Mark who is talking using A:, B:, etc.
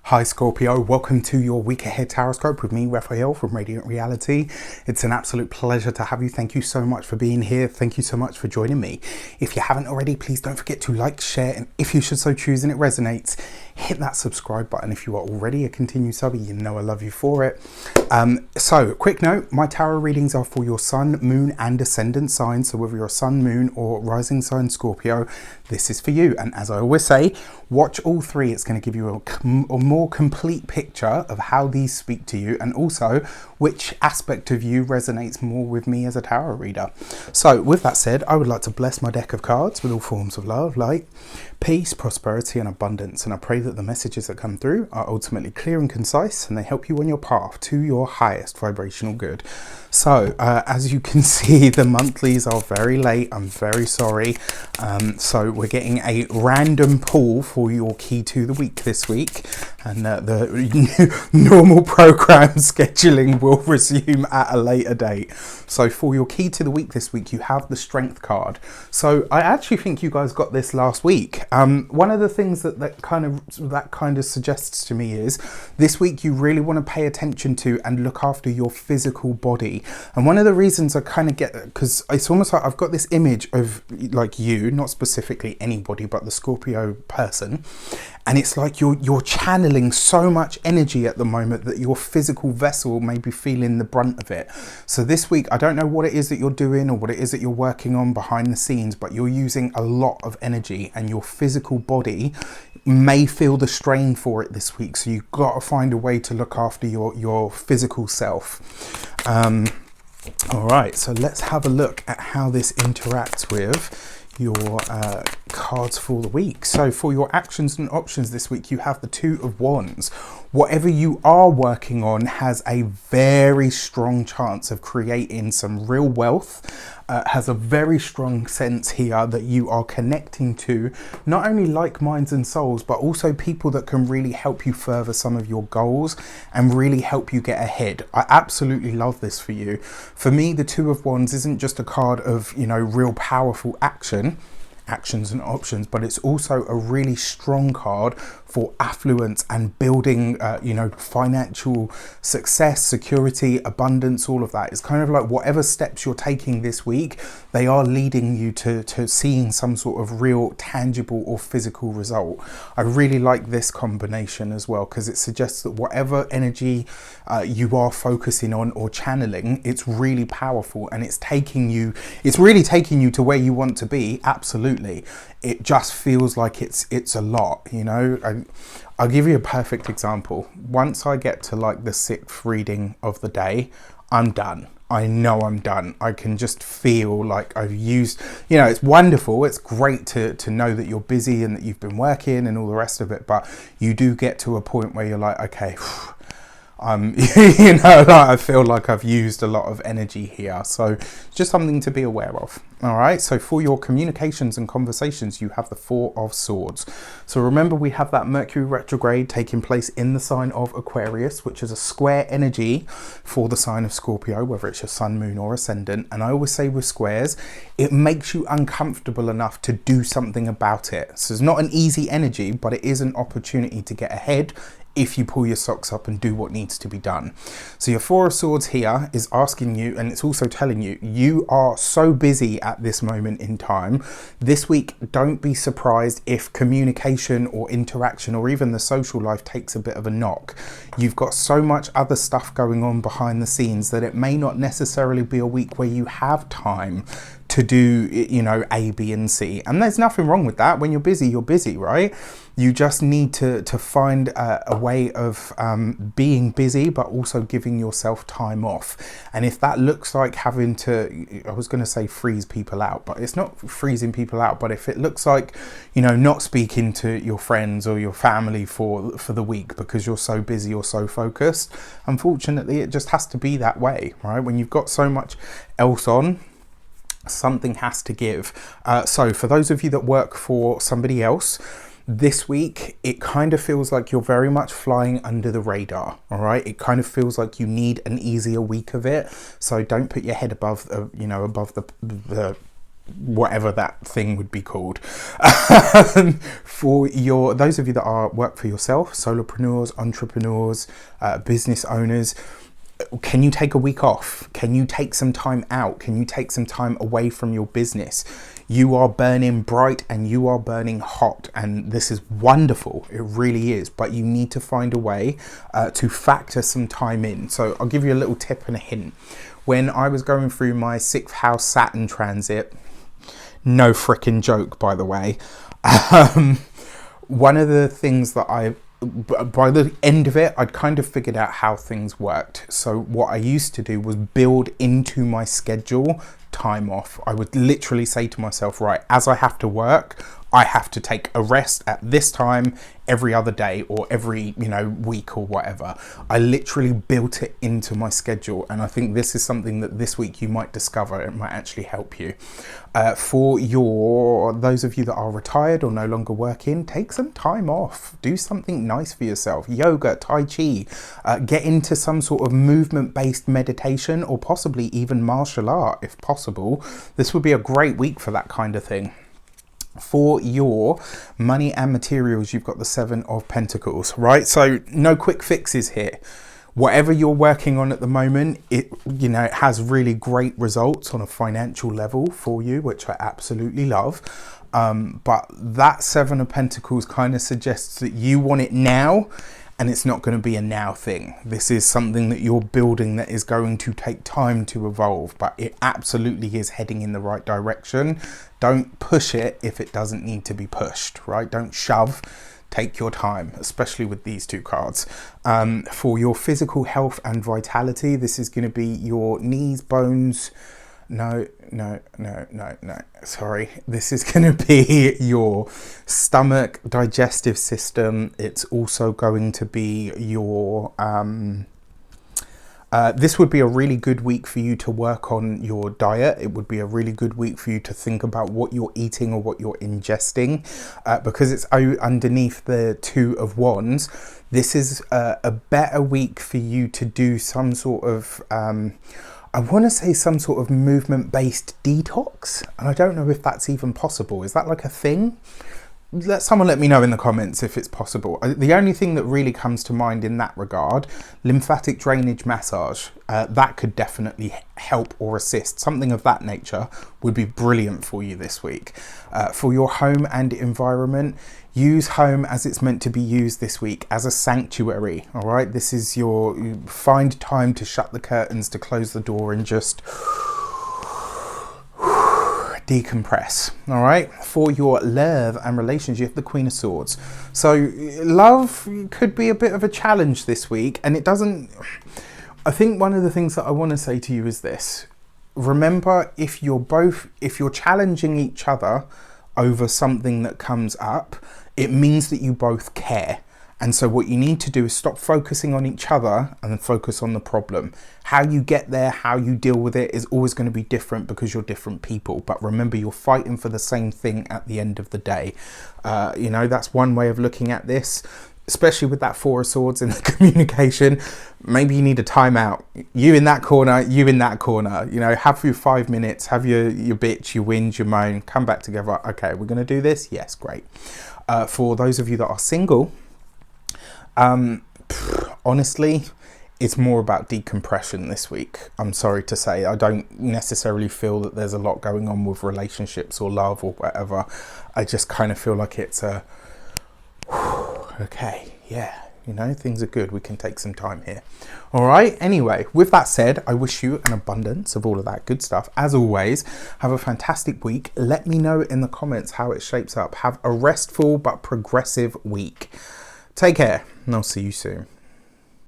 A: Hi Scorpio, welcome to your week ahead taroscope with me, Raphael from Reydiant Reality. It's an absolute pleasure to have you. Thank you so much for being here. Thank you so much for joining me. If you haven't already, please don't forget to like, share, and if you should so choose and it resonates, hit that subscribe button. If you are already a continued subby, you know I love you for it. So quick note, my tarot readings are for your sun, moon, and ascendant signs. So whether you're a sun, moon, or rising sign Scorpio, this is for you. And as I always say, watch all three. It's going to give you a more complete picture of how these speak to you, and also which aspect of you resonates more with me as a tarot reader. So with that said, I would like to bless my deck of cards with all forms of love, light, peace, prosperity, and abundance. And I pray that the messages that come through are ultimately clear and concise, and they help you on your path to your highest vibrational good. So as you can see, the monthlies are very late. I'm very sorry. So we're getting a random pull for your key to the week this week, and the normal program scheduling will resume at a later date. So for your key to the week this week, you have the Strength card. So I actually think you guys got this last week. One of the things that kind of suggests to me is this week you really want to pay attention to and look after your physical body. And one of the reasons I kind of get, because it's almost like I've got this image of like you, not specifically anybody, but the Scorpio person. And it's like you're channeling so much energy at the moment that your physical vessel may be feeling the brunt of it. So this week, I don't know what it is that you're doing or what it is that you're working on behind the scenes, but you're using a lot of energy and your physical body may feel the strain for it this week. So you've got to find a way to look after your physical self. All right, so let's have a look at how this interacts with your cards for the week. So for your actions and options this week, you have the Two of Wands. Whatever you are working on has a very strong chance of creating some real wealth. Has a very strong sense here that you are connecting to not only like minds and souls, but also people that can really help you further some of your goals and really help you get ahead. I absolutely love this for you. For me, the Two of Wands isn't just a card of, you know, real powerful actions and options, but it's also a really strong card for affluence and building financial success, security, abundance, all of that. It's kind of like whatever steps you're taking this week, they are leading you to seeing some sort of real tangible or physical result. I really like this combination as well, because it suggests that whatever energy you are focusing on or channeling, it's really powerful, and it's really taking you to where you want to be. Absolutely. It just feels like it's a lot, you know. I'll give you a perfect example. Once I get to like the 6th reading of the day, I'm done. I know I'm done. I can just feel like I've used, you know, it's wonderful. It's great to know that you're busy and that you've been working and all the rest of it. But you do get to a point where you're like, okay, I feel like I've used a lot of energy here. So just something to be aware of. All right. So for your communications and conversations, you have the Four of Swords. So remember, we have that Mercury retrograde taking place in the sign of Aquarius, which is a square energy for the sign of Scorpio, whether it's your sun, moon, or ascendant. And I always say with squares, it makes you uncomfortable enough to do something about it. So it's not an easy energy, but it is an opportunity to get ahead if you pull your socks up and do what needs to be done. So your Four of Swords here is asking you, and it's also telling you, you are so busy at this moment in time. This week, don't be surprised if communication or interaction or even the social life takes a bit of a knock. You've got so much other stuff going on behind the scenes that it may not necessarily be a week where you have time to do, you know, A, B, and C. And there's nothing wrong with that. When you're busy, right? You just need to find a way of being busy, but also giving yourself time off. And if that looks like having to, I was going to say freeze people out, but it's not freezing people out. But if it looks like, you know, not speaking to your friends or your family for the week because you're so busy or so focused, unfortunately, it just has to be that way, right? When you've got so much else on, something has to give. So for those of you that work for somebody else, this week, it kind of feels like you're very much flying under the radar, all right? It kind of feels like you need an easier week of it. So don't put your head above the whatever that thing would be called. For those of you that work for yourself, solopreneurs, entrepreneurs, business owners, can you take a week off? Can you take some time out? Can you take some time away from your business? You are burning bright and you are burning hot, and this is wonderful. It really is, but you need to find a way to factor some time in. So I'll give you a little tip and a hint. When I was going through my 6th house Saturn transit, no frickin' joke, by the way, one of the things that by the end of it, I'd kind of figured out how things worked. So what I used to do was build into my schedule time off. I would literally say to myself, right, as I have to work, I have to take a rest at this time every other day or every, week or whatever. I literally built it into my schedule, and I think this is something that this week you might discover. It might actually help you. For those of you that are retired or no longer working, take some time off. Do something nice for yourself. Yoga, Tai Chi, get into some sort of movement-based meditation, or possibly even martial art if possible. This would be a great week for that kind of thing. For your money and materials, you've got the 7 of Pentacles, right? So no quick fixes here. Whatever you're working on at the moment, it has really great results on a financial level for you, which I absolutely love. But that 7 of Pentacles kind of suggests that you want it now, and it's not going to be a now thing. This is something that you're building that is going to take time to evolve, but it absolutely is heading in the right direction. Don't push it if it doesn't need to be pushed, right? Don't shove. Take your time, especially with these 2 cards. For your physical health and vitality, this is going to be your knees, bones. No. Sorry. This is going to be your stomach, digestive system. It's also going to be your... this would be a really good week for you to work on your diet. It would be a really good week for you to think about what you're eating or what you're ingesting, because it's underneath the 2 of Wands. This is a better week for you to do some sort of... I want to say some sort of movement-based detox, and I don't know if that's even possible. Is that like a thing? Someone let me know in the comments if it's possible. The only thing that really comes to mind in that regard, lymphatic drainage massage, that could definitely help or assist. Something of that nature would be brilliant for you this week. For your home and environment, use home as it's meant to be used this week, as a sanctuary. All right, this is you find time to shut the curtains, to close the door, and just decompress. All right, for your love and relationship, you have the Queen of Swords. So love could be a bit of a challenge this week, and it doesn't... I think one of the things that I want to say to you is this: remember, if you're challenging each other over something that comes up, it means that you both care. And so what you need to do is stop focusing on each other and then focus on the problem. How you get there, how you deal with it is always going to be different because you're different people. But remember, you're fighting for the same thing at the end of the day. That's one way of looking at this, especially with that 4 of Swords in the communication. Maybe you need a timeout. You in that corner, you in that corner. Have your 5 minutes, have your bitch, your whinge, your moan, come back together. Okay, we're going to do this? Yes, great. For those of you that are single, honestly, it's more about decompression this week. I'm sorry to say, I don't necessarily feel that there's a lot going on with relationships or love or whatever. I just kind of feel like it's okay, yeah, things are good. We can take some time here. All right. Anyway, with that said, I wish you an abundance of all of that good stuff. As always, have a fantastic week. Let me know in the comments how it shapes up. Have a restful but progressive week. Take care, and I'll see you soon.